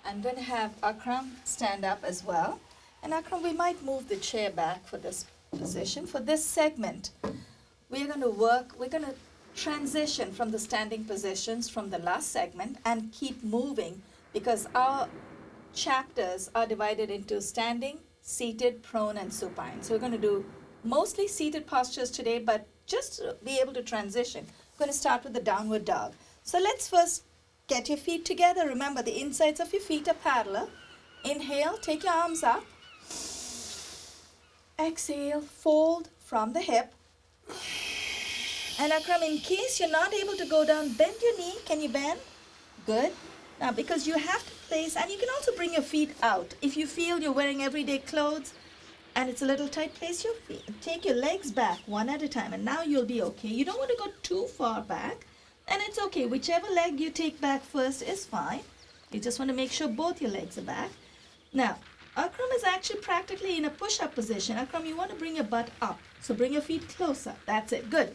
I'm going to have Akram stand up as well. And Akram, we might move the chair back for this position. For this segment, we're going to transition from the standing positions from the last segment and keep moving because our chapters are divided into standing, seated, prone, and supine. So we're going to do mostly seated postures today, but just to be able to transition, we're going to start with the downward dog. So let's first get your feet together. Remember, the insides of your feet are parallel. Inhale, take your arms up. Exhale, fold from the hip. And Akram, in case you're not able to go down, bend your knee. Can you bend? Good. Now, because you have to place, and you can also bring your feet out. If you feel you're wearing everyday clothes and it's a little tight, place your feet. Take your legs back one at a time, and now you'll be okay. You don't want to go too far back, and it's okay. Whichever leg you take back first is fine. You just want to make sure both your legs are back. Now, Akram is actually practically in a push-up position. Akram, you want to bring your butt up. So bring your feet closer. That's it. Good.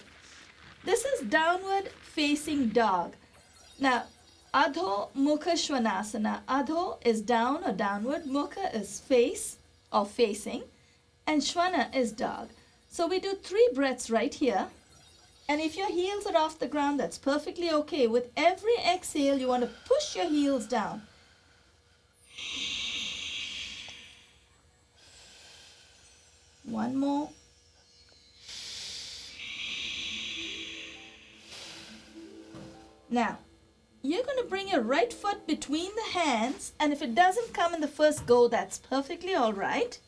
This is downward facing dog. Now, Adho Mukha Svanasana. Adho is down or downward. Mukha is face or facing. And Shvana is dog. So we do 3 breaths right here. And if your heels are off the ground, that's perfectly okay. With every exhale, you want to push your heels down. One more. Now, you're going to bring your right foot between the hands, and if it doesn't come in the first go, that's perfectly all right.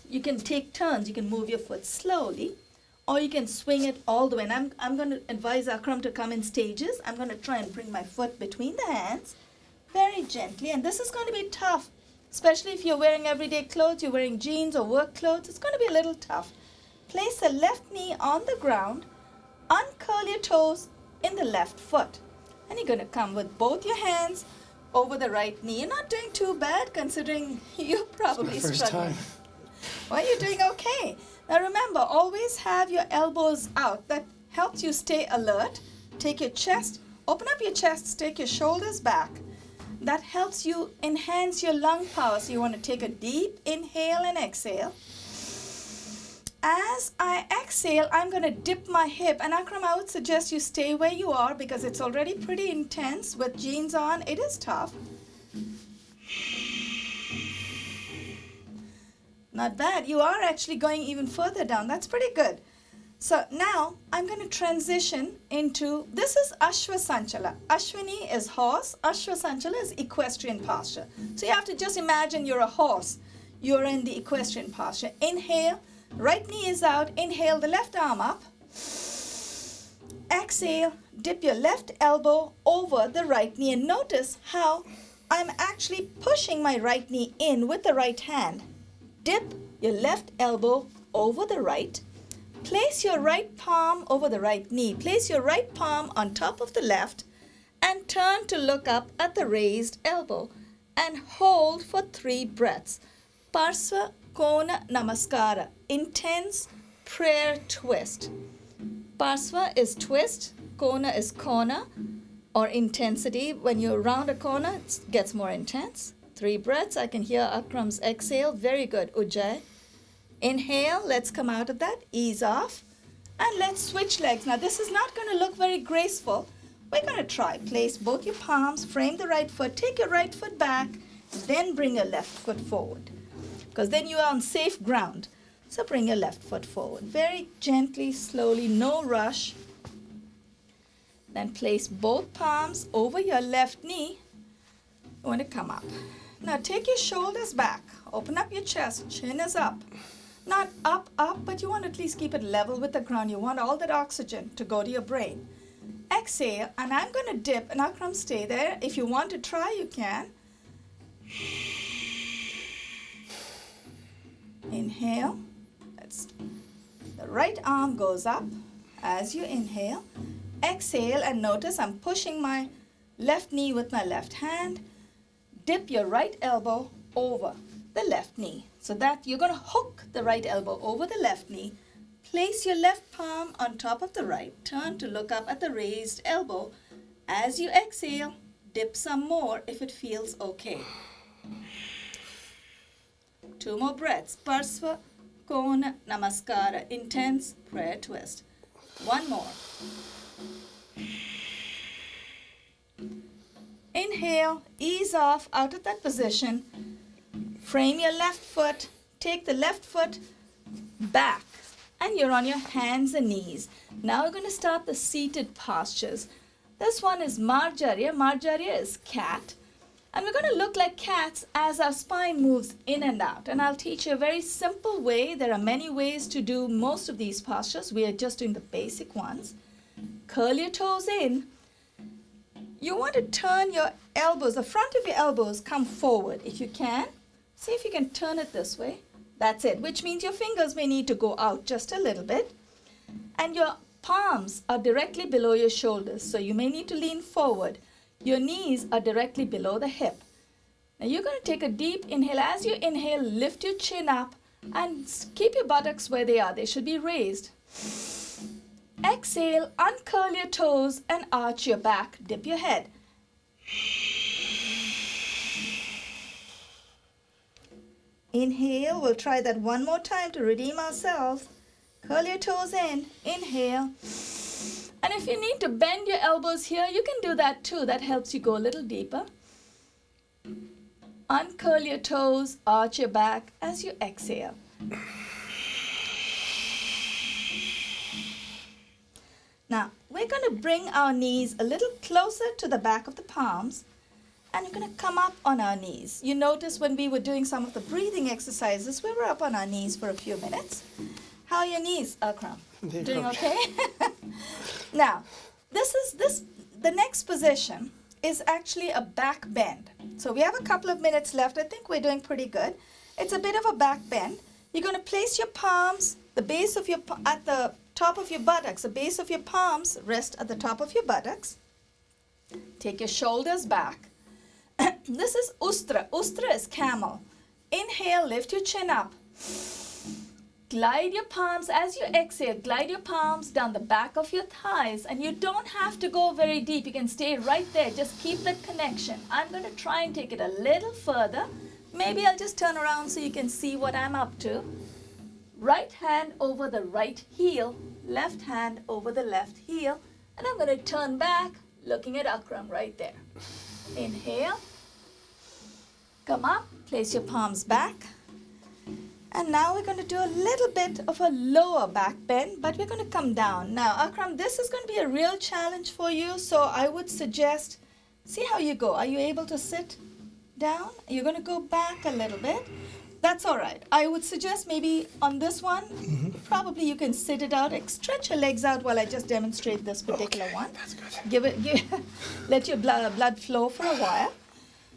You can take turns. You can move your foot slowly, or you can swing it all the way. And I'm going to advise Akram to come in stages. I'm going to try and bring my foot between the hands very gently, and this is going to be tough, especially if you're wearing everyday clothes, you're wearing jeans or work clothes. It's going to be a little tough. Place the left knee on the ground, uncurl your toes in the left foot. And you're going to come with both your hands over the right knee. You're not doing too bad considering you're probably it's my first struggling. time. Well, you're doing okay. Now remember, always have your elbows out. That helps you stay alert. Take your chest, open up your chest, take your shoulders back. That helps you enhance your lung power. So you want to take a deep inhale and exhale. As I exhale, I'm going to dip my hip. And Akram, I would suggest you stay where you are because it's already pretty intense. With jeans on, it is tough. Not bad. You are actually going even further down. That's pretty good. So now I'm going to transition into, this is Ashwa Sanchala. Ashwini is horse. Ashwa Sanchala is equestrian posture. So you have to just imagine you're a horse. You're in the equestrian posture. Inhale. Right knee is out. Inhale the left arm up. Exhale, dip your left elbow over the right knee. And notice how I'm actually pushing my right knee in with the right hand. Dip your left elbow over the right. Place your right palm over the right knee. Place your right palm on top of the left and turn to look up at the raised elbow. And hold for 3 breaths. Parsva Kona Namaskara, intense prayer twist. Parsva is twist, Kona is corner or intensity. When you round a corner, it gets more intense. 3 breaths. I can hear Akram's exhale. Very good. Ujjayi. Inhale. Let's come out of that. Ease off. And let's switch legs. Now, this is not going to look very graceful. We're going to try. Place both your palms. Frame the right foot. Take your right foot back. Then bring your left foot forward. Because then you are on safe ground. So bring your left foot forward. Very gently, slowly, no rush. Then place both palms over your left knee. You want to come up. Now take your shoulders back. Open up your chest. Chin is up. Not up, but you want to at least keep it level with the ground. You want all that oxygen to go to your brain. Exhale, and I'm going to dip, and Akram, stay there. If you want to try, you can. Inhale. The right arm goes up as you inhale. Exhale, and notice I'm pushing my left knee with my left hand. Dip your right elbow over the left knee. So that you're going to hook the right elbow over the left knee. Place your left palm on top of the right. Turn to look up at the raised elbow. As you exhale, dip some more if it feels okay. 2 more breaths. Parsva Kona Namaskara. Intense prayer twist. 1 more. Inhale, ease off out of that position. Frame your left foot. Take the left foot back. And you're on your hands and knees. Now we're going to start the seated postures. This one is Marjarya. Marjarya is cat. And we're going to look like cats as our spine moves in and out. And I'll teach you a very simple way. There are many ways to do most of these postures. We are just doing the basic ones. Curl your toes in. You want to turn your elbows, the front of your elbows come forward if you can. See if you can turn it this way. That's it, which means your fingers may need to go out just a little bit. And your palms are directly below your shoulders, so you may need to lean forward. Your knees are directly below the hip. Now you're going to take a deep inhale. As you inhale, lift your chin up and keep your buttocks where they are. They should be raised. Exhale, uncurl your toes and arch your back. Dip your head. Inhale, we'll try that one more time to redeem ourselves. Curl your toes in, inhale. And if you need to bend your elbows here, you can do that too. That helps you go a little deeper. Uncurl your toes, arch your back as you exhale. Now, we're going to bring our knees a little closer to the back of the palms. And we're going to come up on our knees. You notice when we were doing some of the breathing exercises, we were up on our knees for a few minutes. How are your knees, Akram? Doing okay? Now, the next position is actually a back bend. So we have a couple of minutes left. I think we're doing pretty good. It's a bit of a back bend. You're going to place your palms, at the top of your buttocks. The base of your palms rest at the top of your buttocks. Take your shoulders back. This is Ustra. Ustra is camel. Inhale, lift your chin up. Glide your palms as you exhale. Glide your palms down the back of your thighs. And you don't have to go very deep. You can stay right there. Just keep that connection. I'm going to try and take it a little further. Maybe I'll just turn around so you can see what I'm up to. Right hand over the right heel. Left hand over the left heel. And I'm going to turn back, looking at Akram right there. Inhale. Come up, place your palms back. And now we're going to do a little bit of a lower back bend, but we're going to come down. Now, Akram, this is going to be a real challenge for you, so I would suggest, see how you go. Are you able to sit down? You're going to go back a little bit. That's all right. I would suggest maybe on this one, probably you can sit it out. Stretch your legs out while I just demonstrate this particular one. That's good. Let your blood flow for a while.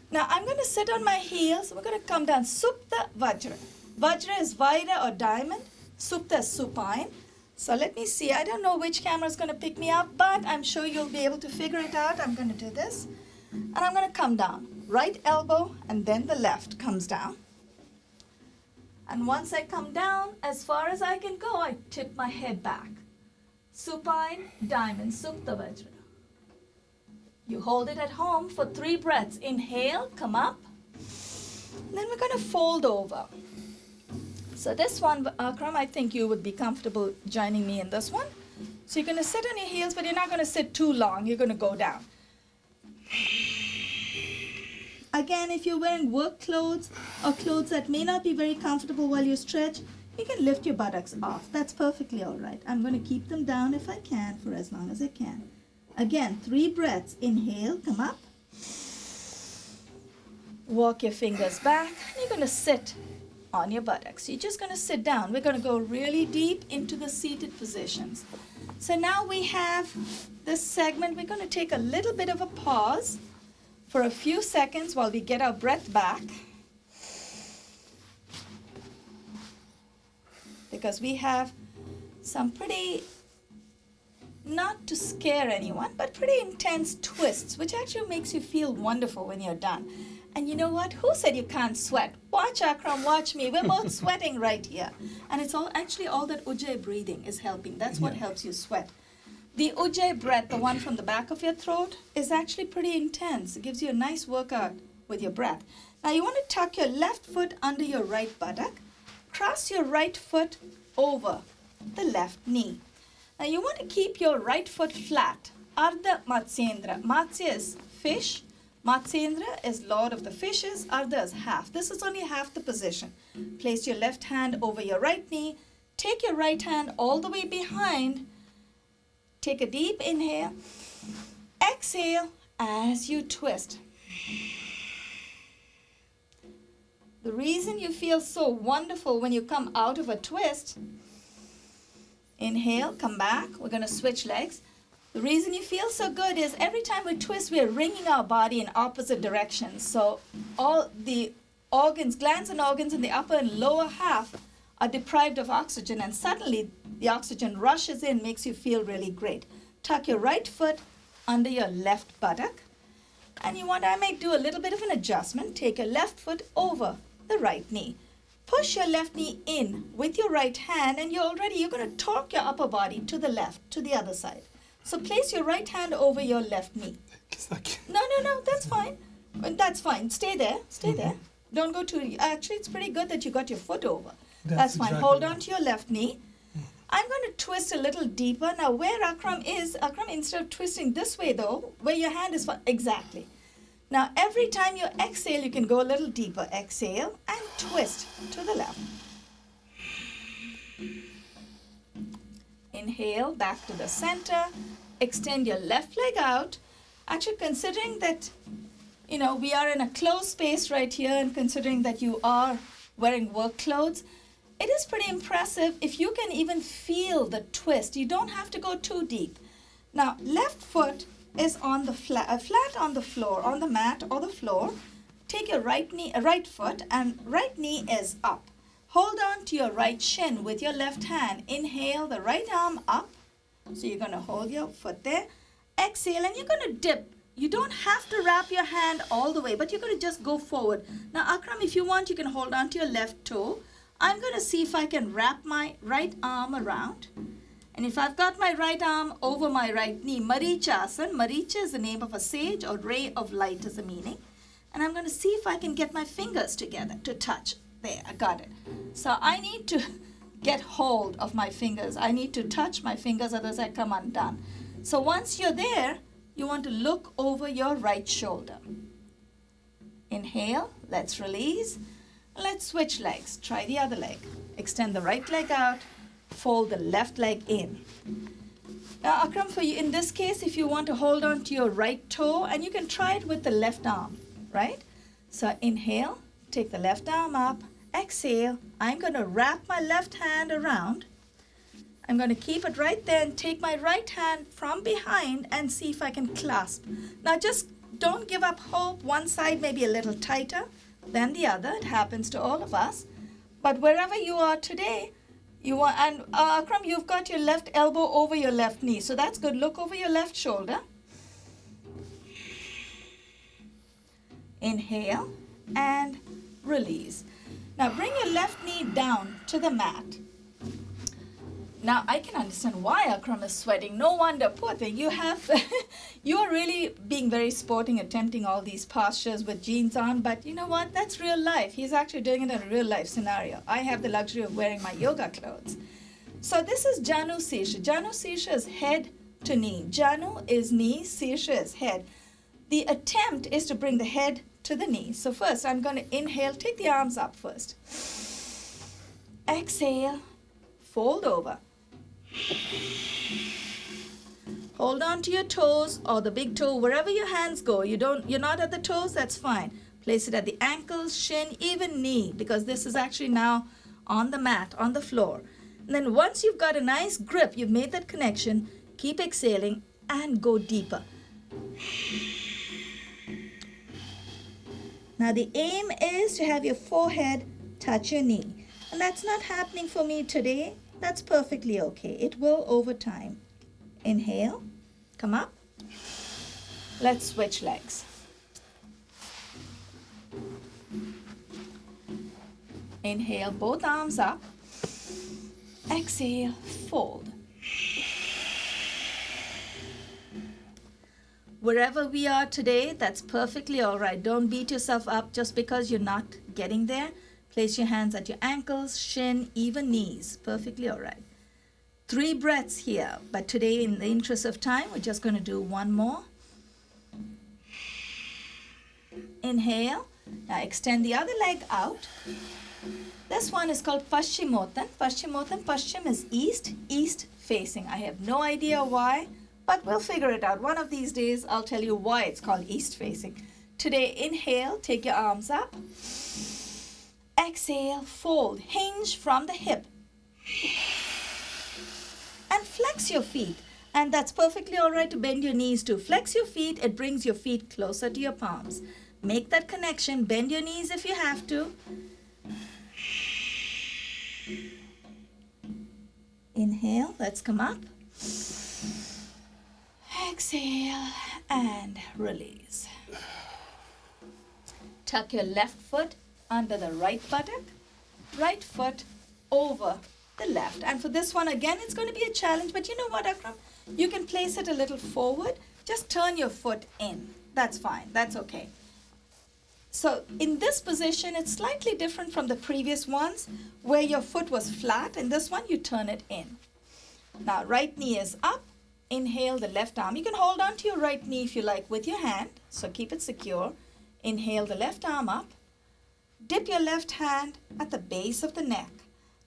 Now I'm going to sit on my heels. We're going to come down. Supta Vajra. Vajra is Vaira or diamond. Supta is supine. So let me see. I don't know which camera is going to pick me up, but I'm sure you'll be able to figure it out. I'm going to do this. And I'm going to come down. Right elbow and then the left comes down. And once I come down, as far as I can go, I tip my head back. Supine, diamond, Supta Vajra. You hold it at home for 3 breaths. Inhale, come up. Then we're going to fold over. So this one, Akram, I think you would be comfortable joining me in this one. So you're going to sit on your heels, but you're not going to sit too long. You're going to go down. Again, if you're wearing work clothes or clothes that may not be very comfortable while you stretch, You can lift your buttocks off. That's perfectly all right. I'm going to keep them down if I can for as long as I can. Again, 3 breaths. Inhale, come up. Walk your fingers back. And you're going to sit on your buttocks. You're just going to sit down. We're going to go really deep into the seated positions. So now we have this segment. We're going to take a little bit of a pause for a few seconds while we get our breath back. Because we have some pretty, not to scare anyone, but pretty intense twists, which actually makes you feel wonderful when you're done. And you know what? Who said you can't sweat? Watch, Akram, watch me. We're both sweating right here. And it's all that Ujjayi breathing is helping. That's what helps you sweat. The Ujjayi breath, the one from the back of your throat, is actually pretty intense. It gives you a nice workout with your breath. Now you want to tuck your left foot under your right buttock. Cross your right foot over the left knee. Now you want to keep your right foot flat. Ardha Matsyendra. Matsya is fish. Matsyendra is lord of the fishes. Ardha is half. This is only half the position. Place your left hand over your right knee. Take your right hand all the way behind. Take a deep inhale. Exhale as you twist. The reason you feel so wonderful when you come out of a twist, inhale, come back. We're going to switch legs. The reason you feel so good is every time we twist, we're wringing our body in opposite directions. So all the organs, glands and organs in the upper and lower half are deprived of oxygen, and suddenly the oxygen rushes in, makes you feel really great. Tuck your right foot under your left buttock. And I might do a little bit of an adjustment. Take your left foot over the right knee. Push your left knee in with your right hand, and you're going to torque your upper body to the left, to the other side. So place your right hand over your left knee. No, that's fine. That's fine. Stay there. There. Don't go too... Actually, it's pretty good that you got your foot over. That's fine. Exactly. Hold on to your left knee. I'm going to twist a little deeper. Now, where Akram is, instead of twisting this way, though, where your hand is... Exactly. Now, every time you exhale, you can go a little deeper. Exhale and twist to the left. Inhale, back to the center. Extend your left leg out. Actually, considering that, we are in a closed space right here, and considering that you are wearing work clothes, it is pretty impressive if you can even feel the twist. You don't have to go too deep. Now, left foot is on the flat on the floor, on the mat or the floor. Take your right foot, and right knee is up. Hold on to your right shin with your left hand. Inhale the right arm up. So you're going to hold your foot there. Exhale, and you're going to dip. You don't have to wrap your hand all the way, but you're going to just go forward. Now, Akram, if you want, you can hold on to your left toe. I'm going to see if I can wrap my right arm around. And if I've got my right arm over my right knee, Marichasana. Maricha is the name of a sage, or ray of light is the meaning. And I'm going to see if I can get my fingers together to touch. There, I got it. So I need to get hold of my fingers. I need to touch my fingers, otherwise I come undone. So once you're there, you want to look over your right shoulder. Inhale, let's release. Let's switch legs. Try the other leg. Extend the right leg out. Fold the left leg in. Now, Akram, for you, in this case, if you want to hold on to your right toe, and you can try it with the left arm, right? So inhale, take the left arm up. Exhale, I'm going to wrap my left hand around. I'm going to keep it right there and take my right hand from behind and see if I can clasp. Now just don't give up hope. One side may be a little tighter than the other. It happens to all of us. But wherever you are today, Akram, you've got your left elbow over your left knee. So that's good. Look over your left shoulder. Inhale and release. Now bring your left knee down to the mat. Now I can understand why Akram is sweating. No wonder, poor thing. You are really being very sporting, attempting all these postures with jeans on. But you know what? That's real life. He's actually doing it in a real life scenario. I have the luxury of wearing my yoga clothes. So this is Janu Sirsha. Janu Sirsha is head to knee. Janu is knee, Sirsha is head. The attempt is to bring the head to the knee. So first I'm going to inhale. Take the arms up first. Exhale, fold over. Hold on to your toes or the big toe, wherever your hands go. You're not at the toes, that's fine. Place it at the ankles, shin, even knee, because this is actually now on the mat, on the floor. And then once you've got a nice grip, you've made that connection, keep exhaling and go deeper. Now the aim is to have your forehead touch your knee. And that's not happening for me today. That's perfectly okay. It will over time. Inhale, come up. Let's switch legs. Inhale, both arms up. Exhale, fold. Wherever we are today, that's perfectly all right. Don't beat yourself up just because you're not getting there. Place your hands at your ankles, shin, even knees. Perfectly all right. 3 breaths here, but today in the interest of time, we're just going to do one more. Inhale. Now extend the other leg out. This one is called Paschimottan. Paschimottan, Paschim is east, east facing. I have no idea why, but we'll figure it out. One of these days, I'll tell you why it's called east facing. Today, inhale, take your arms up. Exhale, fold, hinge from the hip. And flex your feet. And that's perfectly all right to bend your knees too. Flex your feet, it brings your feet closer to your palms. Make that connection, bend your knees if you have to. Inhale, let's come up. Exhale and release. Tuck your left foot under the right buttock, right foot over the left. And for this one, again, it's going to be a challenge, but you know what, Akram? You can place it a little forward. Just turn your foot in. That's fine. That's okay. So in this position, it's slightly different from the previous ones where your foot was flat. In this one, you turn it in. Now, right knee is up. Inhale the left arm. You can hold on to your right knee if you like with your hand. So keep it secure. Inhale the left arm up. Dip your left hand at the base of the neck.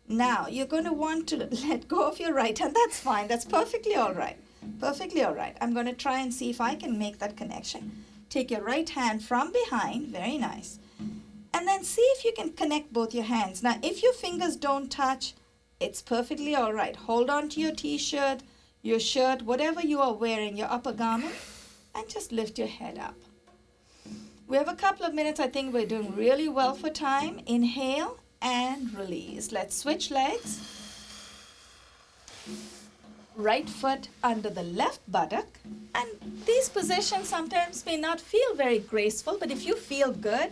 Now, you're going to want to let go of your right hand. That's fine. That's perfectly all right. Perfectly all right. I'm going to try and see if I can make that connection. Take your right hand from behind. Very nice. And then see if you can connect both your hands. Now, if your fingers don't touch, it's perfectly all right. Hold on to your t-shirt, your shirt, whatever you are wearing, your upper garment, and just lift your head up. We have a couple of minutes. I think we're doing really well for time. Inhale and release. Let's switch legs. Right foot under the left buttock. And these positions sometimes may not feel very graceful, but if you feel good,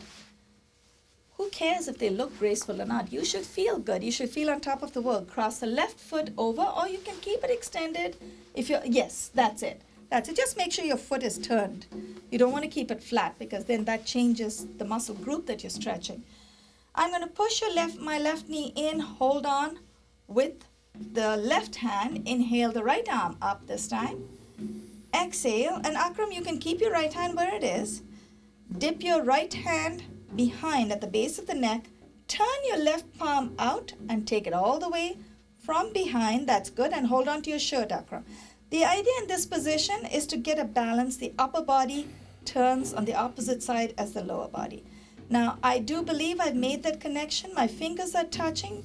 who cares if they look graceful or not? You should feel good. You should feel on top of the world. Cross the left foot over, or you can keep it extended. Yes, that's it. That's it. Just make sure your foot is turned. You don't want to keep it flat because then that changes the muscle group that you're stretching. I'm going to push my left knee in. Hold on with the left hand. Inhale the right arm up this time. Exhale. And Akram, you can keep your right hand where it is. Dip your right hand behind at the base of the neck. Turn your left palm out and take it all the way from behind. That's good. And hold on to your shirt, Akram. The idea in this position is to get a balance. The upper body turns on the opposite side as the lower body. Now, I do believe I've made that connection. My fingers are touching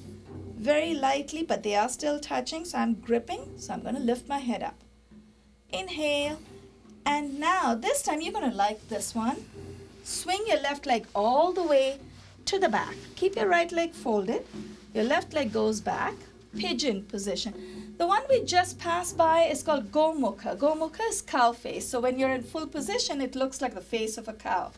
very lightly, but they are still touching. So I'm gripping. So I'm going to lift my head up. Inhale. And now, this time, you're going to like this one. Swing your left leg all the way to the back. Keep your right leg folded. Your left leg goes back. Pigeon position. The one we just passed by is called Gomukha. Gomukha is cow face. So when you're in full position, it looks like the face of a cow.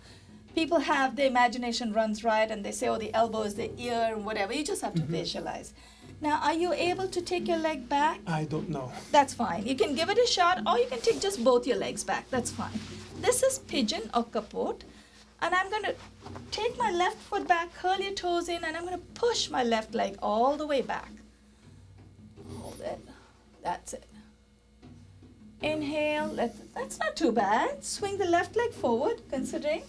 People have, the imagination runs riot and they say, oh, the elbow is the ear and whatever. You just have to visualize. Now, are you able to take your leg back? I don't know. That's fine. You can give it a shot or you can take just both your legs back. That's fine. This is pigeon or kaput. And I'm going to take my left foot back, curl your toes in, and I'm going to push my left leg all the way back. Hold it. That's it. Inhale. That's not too bad. Swing the left leg forward, considering.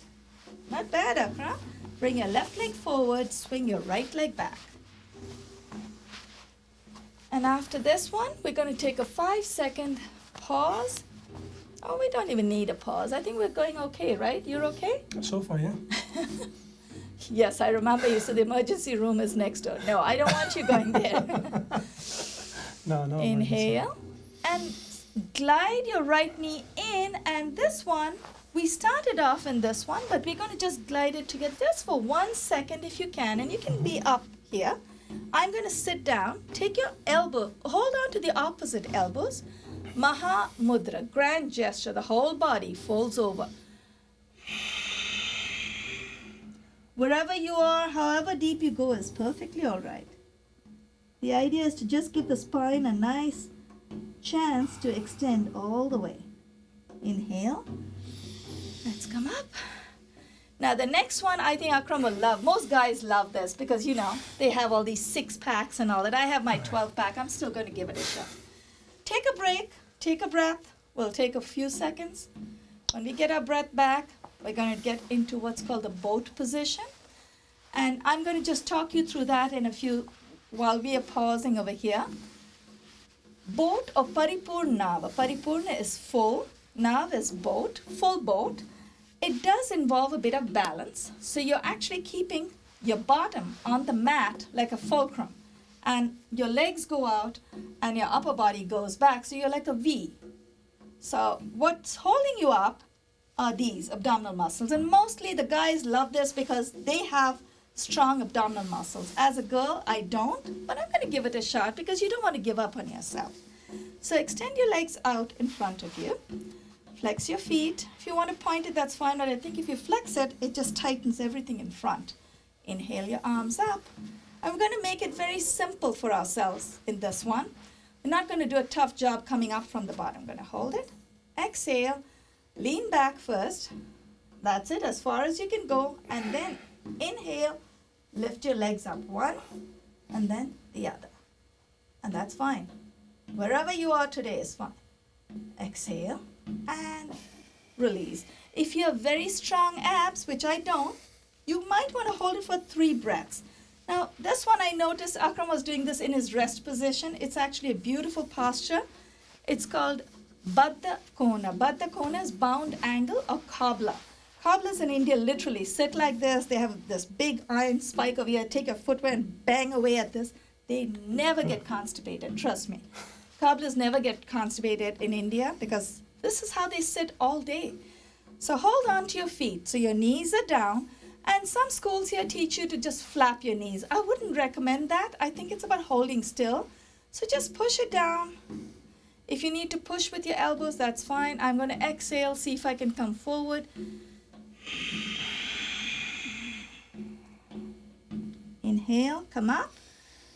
Not bad, Akram. Bring your left leg forward, swing your right leg back. And after this one, we're going to take a 5-second pause. Oh, we don't even need a pause. I think we're going okay, right? You're okay? So far, yeah. Yes, I remember you said the emergency room is next door. No, I don't want you going there. No. Inhale and glide your right knee in. And this one, we started off in this one, but we're going to just glide it together just for 1 second if you can. And you can be up here. I'm going to sit down. Take your elbow. Hold on to the opposite elbows. Maha Mudra, grand gesture. The whole body folds over. Wherever you are, however deep you go is perfectly all right. The idea is to just give the spine a nice chance to extend all the way. Inhale. Let's come up. Now the next one I think Akram will love. Most guys love this because, you know, they have all these 6-packs and all that. I have my 12-pack. I'm still going to give it a shot. Take a break. Take a breath. We'll take a few seconds. When we get our breath back, we're going to get into what's called the boat position. And I'm going to just talk you through that in a few while we are pausing over here. Boat or Paripurna Nav. Paripurna is full. Nav is boat, full boat. It does involve a bit of balance. So you're actually keeping your bottom on the mat like a fulcrum. And your legs go out and your upper body goes back. So you're like a V. So what's holding you up are these abdominal muscles. And mostly the guys love this because they have strong abdominal muscles. As a girl, I don't, but I'm going to give it a shot because you don't want to give up on yourself. So extend your legs out in front of you. Flex your feet. If you want to point it, that's fine, but I think if you flex it, it just tightens everything in front. Inhale your arms up. And we're going to make it very simple for ourselves in this one. We're not going to do a tough job coming up from the bottom. I'm going to hold it. Exhale. Lean back first. That's it, as far as you can go. And then inhale, lift your legs up one, and then the other. And that's fine. Wherever you are today is fine. Exhale and release. If you have very strong abs, which I don't, you might want to hold it for 3 breaths. Now, this one I noticed Akram was doing this in his rest position. It's actually a beautiful posture. It's called Baddha Kona. Baddha Kona is bound angle or cobbler. Cobblers in India literally sit like this. They have this big iron spike over here. Take your footwear and bang away at this. They never get constipated, trust me. Cobblers never get constipated in India because this is how they sit all day. So hold on to your feet. So your knees are down. And some schools here teach you to just flap your knees. I wouldn't recommend that. I think it's about holding still. So just push it down. If you need to push with your elbows, that's fine. I'm going to exhale, see if I can come forward. Inhale, come up.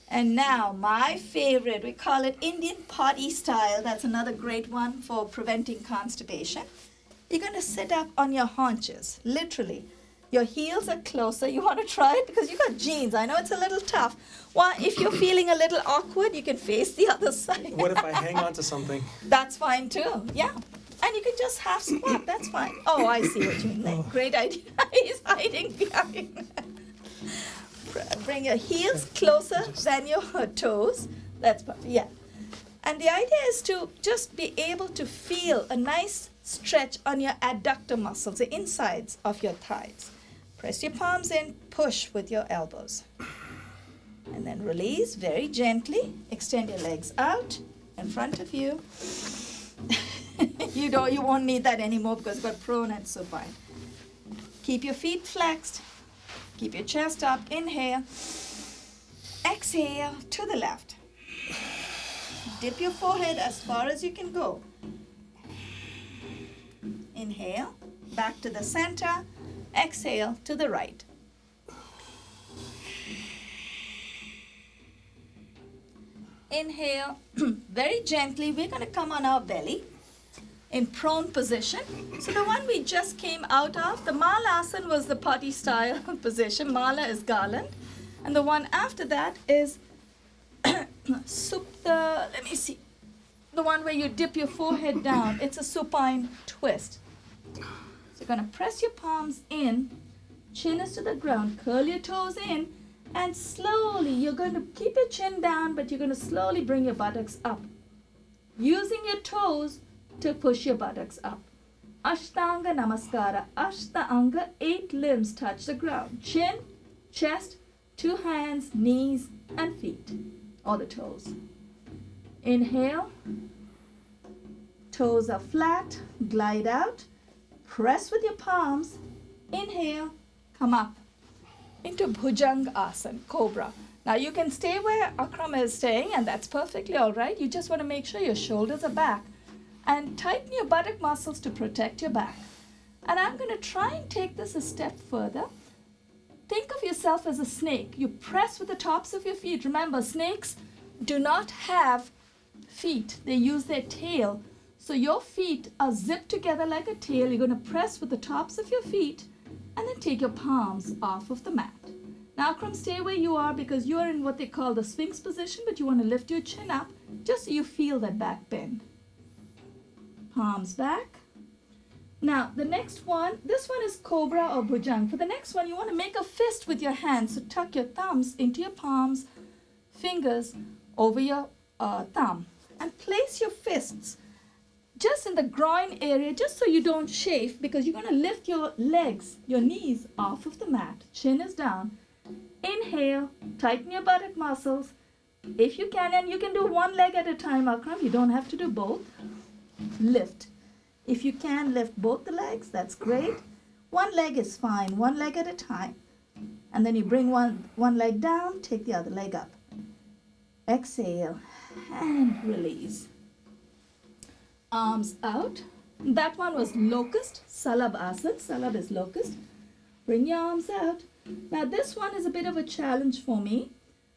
And now my favorite, we call it Indian potty style. That's another great one for preventing constipation. You're going to sit up on your haunches, literally. Your heels are closer. You want to try it because you got jeans. I know it's a little tough. Well, if you're feeling a little awkward, you can face the other side. What if I hang on to something? That's fine too. Yeah. And you can just half squat. That's fine. Oh, I see what you mean. Great idea. He's hiding behind. Bring your heels closer than your toes. That's perfect. Yeah. And the idea is to just be able to feel a nice stretch on your adductor muscles, the insides of your thighs. Press your palms in, push with your elbows. And then release very gently. Extend your legs out in front of you. You won't need that anymore because you've got prone and supine. Keep your feet flexed. Keep your chest up. Inhale. Exhale to the left. Dip your forehead as far as you can go. Inhale. Back to the center. Exhale to the right. Inhale. Very gently, we're going to come on our belly in prone position. So the one we just came out of, the Mala Asana was the potty style position. Mala is garland. And the one after that is Supta, let me see. The one where you dip your forehead down. It's a supine twist. So you're going to press your palms in, chin is to the ground, curl your toes in, And slowly, you're going to keep your chin down, but you're going to slowly bring your buttocks up, using your toes to push your buttocks up. Ashtanga Namaskara. Ashtanga, 8 limbs touch the ground. Chin, chest, 2 hands, knees, and feet, or the toes. Inhale. Toes are flat. Glide out. Press with your palms. Inhale. Come up into Bhujanga Asana, Cobra. Now you can stay where Akram is staying, and that's perfectly all right. You just want to make sure your shoulders are back and tighten your buttock muscles to protect your back. And I'm going to try and take this a step further. Think of yourself as a snake. You press with the tops of your feet. Remember, snakes do not have feet. They use their tail. So your feet are zipped together like a tail. You're going to press with the tops of your feet and then take your palms off of the mat. Now, Akram, stay where you are because you are in what they call the Sphinx position, but you want to lift your chin up just so you feel that back bend. Palms back. Now, the next one, this one is Cobra or Bhujang. For the next one, you want to make a fist with your hands. So tuck your thumbs into your palms, fingers over your thumb, and place your fists just in the groin area, just so you don't chafe, because you're going to lift your legs, your knees off of the mat. Chin is down. Inhale, tighten your buttock muscles. If you can, and you can do one leg at a time, Akram. You don't have to do both. Lift. If you can lift both the legs, that's great. One leg is fine, one leg at a time. And then you bring one leg down, take the other leg up. Exhale and release. Arms out. That one was locust, Salab Asana. Salab is locust. Bring your arms out. Now this one is a bit of a challenge for me,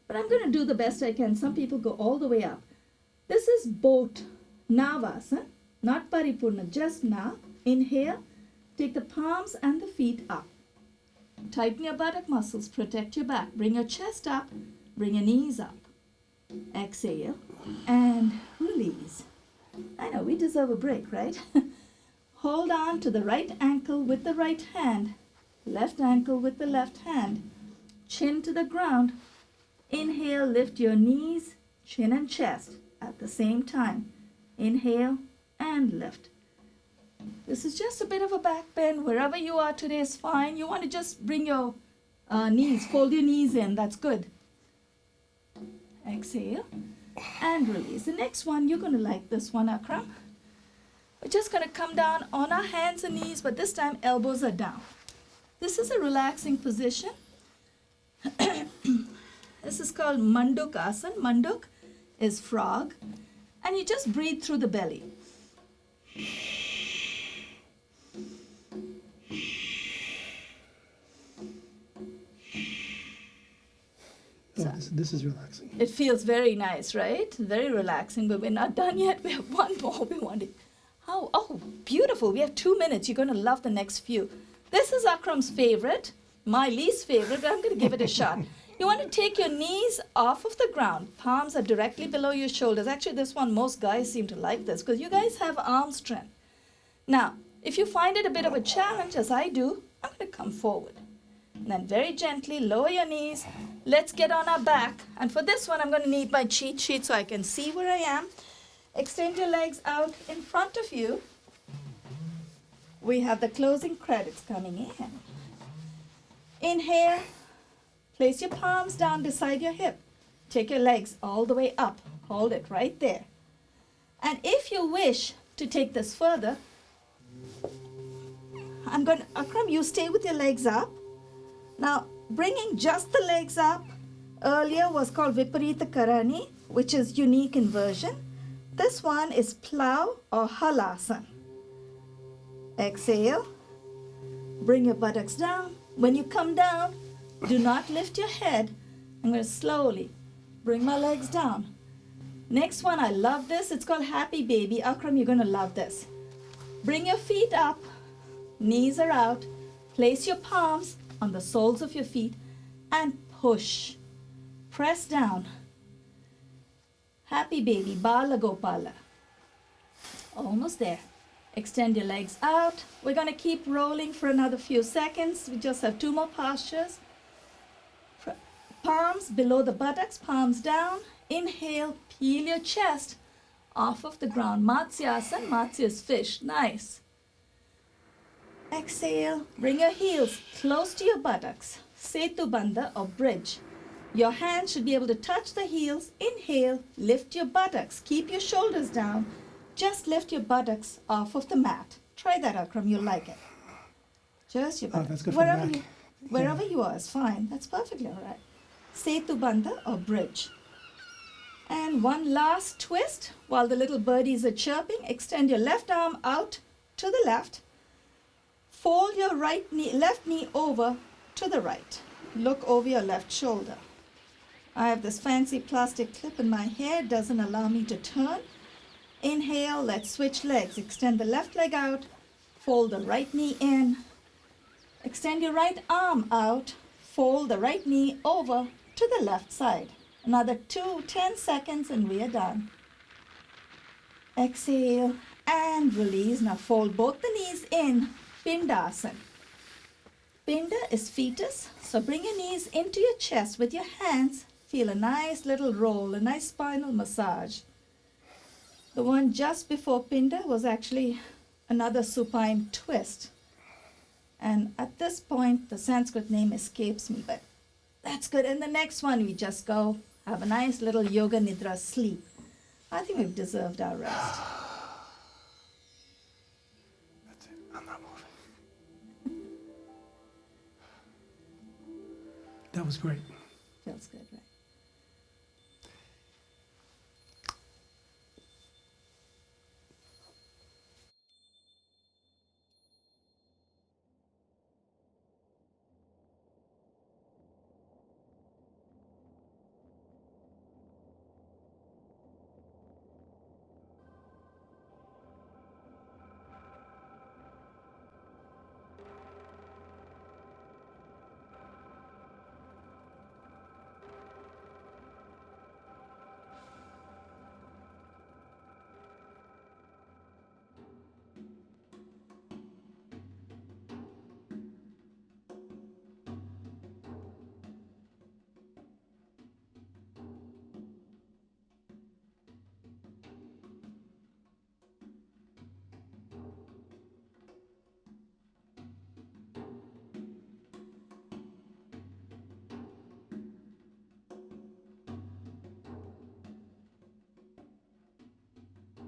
but I'm going to do the best I can. Some people go all the way up. This is boat, Navasana, not Paripurna, just Na. Inhale, take the palms and the feet up. Tighten your buttock muscles, protect your back. Bring your chest up, bring your knees up. Exhale and release. I know, we deserve a break, right? Hold on to the right ankle with the right hand. Left ankle with the left hand. Chin to the ground. Inhale, lift your knees, chin and chest at the same time. Inhale and lift. This is just a bit of a back bend. Wherever you are today is fine. You want to just bring your knees, fold your knees in. That's good. Exhale and release. The next one, you're going to like this one, Akram. We're just going to come down on our hands and knees, but this time elbows are down. This is a relaxing position. This is called Manduk Asana. Manduk is frog. And you just breathe through the belly. Oh, this is relaxing. It feels very nice, right? Very relaxing, but we're not done yet. We have one more we want to. Oh, beautiful. We have 2 minutes. You're going to love the next few. This is Akram's favorite, my least favorite, but I'm going to give it a shot. You want to take your knees off of the ground. Palms are directly below your shoulders. Actually, this one, most guys seem to like this because you guys have arm strength. Now, if you find it a bit of a challenge, as I do, I'm going to come forward. And then very gently lower your knees. Let's get on our back. And for this one, I'm going to need my cheat sheet so I can see where I am. Extend your legs out in front of you. We have the closing credits coming in. Inhale. Place your palms down beside your hip. Take your legs all the way up. Hold it right there. And if you wish to take this further, Akram, you stay with your legs up. Now, bringing just the legs up earlier was called Viparita Karani, which is unique inversion. This one is plow or halasana. Exhale. Bring your buttocks down. When you come down, do not lift your head. I'm going to slowly bring my legs down. Next one, I love this. It's called Happy Baby. Akram, you're going to love this. Bring your feet up. Knees are out. Place your palms on the soles of your feet and push. Press down. Happy Baby, Bala Gopala. Almost there. Extend your legs out. We're going to keep rolling for another few seconds. We just have 2 more postures. Palms below the buttocks, palms down. Inhale, peel your chest off of the ground. Matsyasana, Matsya is fish. Nice. Exhale, bring your heels close to your buttocks. Setu Bandha or bridge. Your hands should be able to touch the heels. Inhale, lift your buttocks. Keep your shoulders down. Just lift your buttocks off of the mat. Try that, Akram. You'll like it. Just your buttocks. That's good for the back. Wherever you are is fine. That's perfectly all right. Setu Bandha or bridge. And one last twist while the little birdies are chirping. Extend your left arm out to the left. Fold your left knee over to the right. Look over your left shoulder. I have this fancy plastic clip in my hair. It doesn't allow me to turn. Inhale, let's switch legs. Extend the left leg out. Fold the right knee in. Extend your right arm out. Fold the right knee over to the left side. Another 10 seconds and we are done. Exhale and release. Now fold both the knees in. Pindasana. Pinda is fetus, so bring your knees into your chest with your hands. Feel a nice little roll, a nice spinal massage. The one just before Pinda was actually another supine twist. And at this point, the Sanskrit name escapes me, but that's good. And the next one, we just go have a nice little yoga nidra sleep. I think we've deserved our rest. That's it. I'm not moving. That was great.